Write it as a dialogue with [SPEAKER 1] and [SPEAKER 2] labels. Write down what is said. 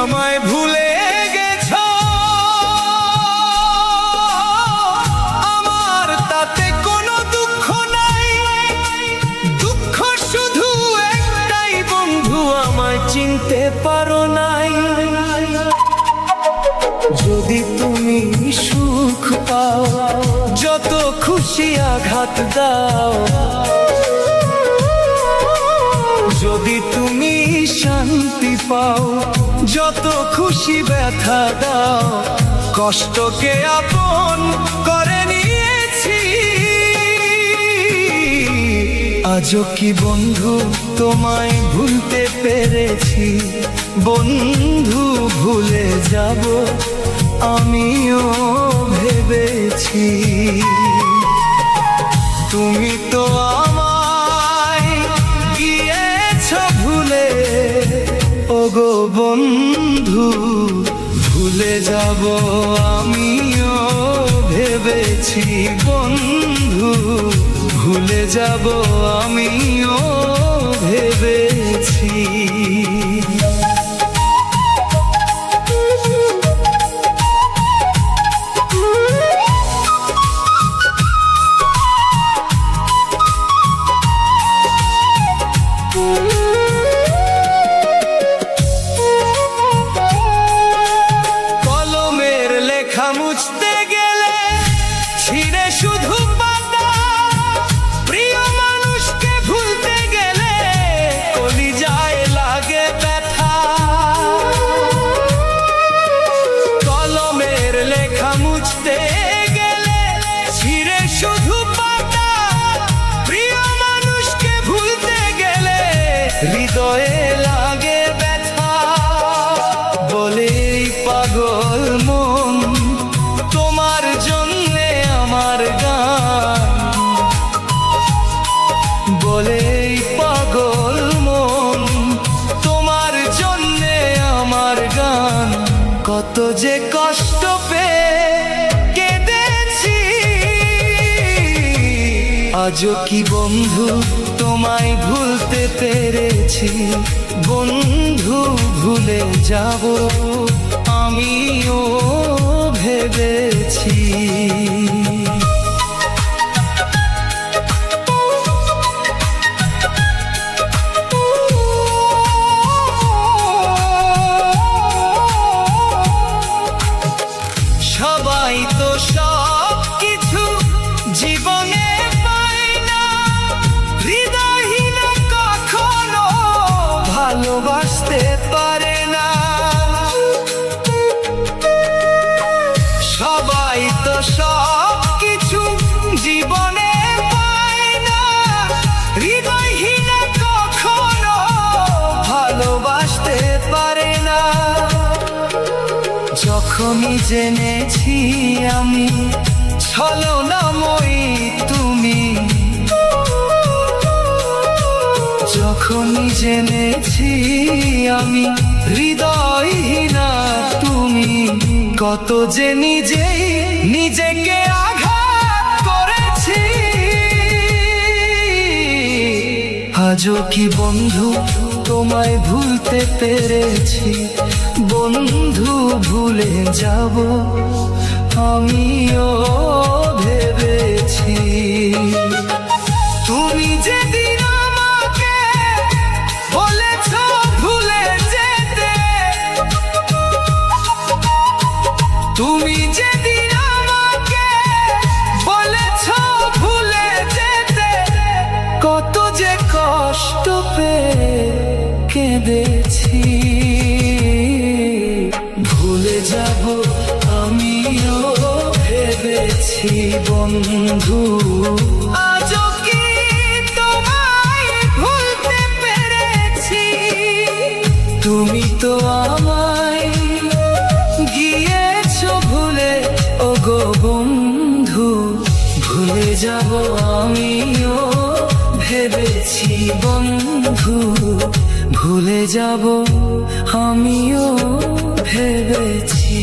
[SPEAKER 1] আমায় ভুলে গেছো, আমার তাতে কোনো দুঃখ নাই। দুঃখ শুধু একটাই বন্ধু, আমায় চিনতে পারো নাই। যদি তুমি সুখ পাও, যত খুশি আঘাত দাও, যদি তুমি শান্তি পাও, যত খুশি ব্যথা দাও, কষ্টকে আপন করে নিয়েছি। আজও কি বন্ধু তোমায় ভুলতে পেরেছি? বন্ধু ভুলে যাব আমিও ভেবেছি। তুমি তো আমায় গিয়েছো ভুলে, ওগো বন্ধু ভুলে যাব আমিও ভেবেছি। বন্ধু ভুলে যাব আমিও ভেবেছি। কলমের লেখা মুছতে গেলে ছিঁড়ে শুধু পাতা, প্রিয় মানুষকে ভুলতে গেলে কলিজায় লাগে ব্যথা। কলমের লেখা মুছতে গেলে ছিঁড়ে শুধু পাতা, প্রিয় মানুষকে ভুলতে গেলে হৃদয়ে লাগে ব্যথা। বলে পাগল মন তোমার জন্যে আমার গান, বলে পাগল মন তোমার জন্যে আমার গান। কত যে কষ্ট পেয়ে কেঁদেছি, আজও কি বন্ধু তোমায় ভুলতে পেরেছি? বন্ধু ভুলে যাব আমিও ভেবেছি। সবাই তো সব কিছু জীবনে পায় না, হৃদয়হীন কখনো ভালোবাসতে পারে না। সবাই তো সব কিছু জীবনে পায় না, হৃদয়হীন কখনো ভালোবাসতে পারে না। যখনই জেনেছি আমি ছলনাময়ী তুমি, যখনই জেনেছি আমি হৃদয়হীনা তুমি, কত যে নিজেকে আঘাত করেছি। আজও কি বন্ধু তোমায় ভুলতে পেরেছি? বন্ধু ভুলে যাব আমিও ভেবেছি। তুমি যেদিন আমাকে বলেছ ভুলে যেতে, তুমি যেদিন আমাকে বলেছ ভুলে যেতে, কত যে কষ্ট পেয়ে কেঁদেছি। ভুলে যাব আমিও ভেবেছি বন্ধু, আজও কি তোমায় ভুলতে পেরেছি? তুমি তো আমায় গিয়েছো ভুলে, ওগো বন্ধু ভুলে যাব আমিও ভেবেছি। বন্ধু ভুলে যাব আমিও ভেবেছি।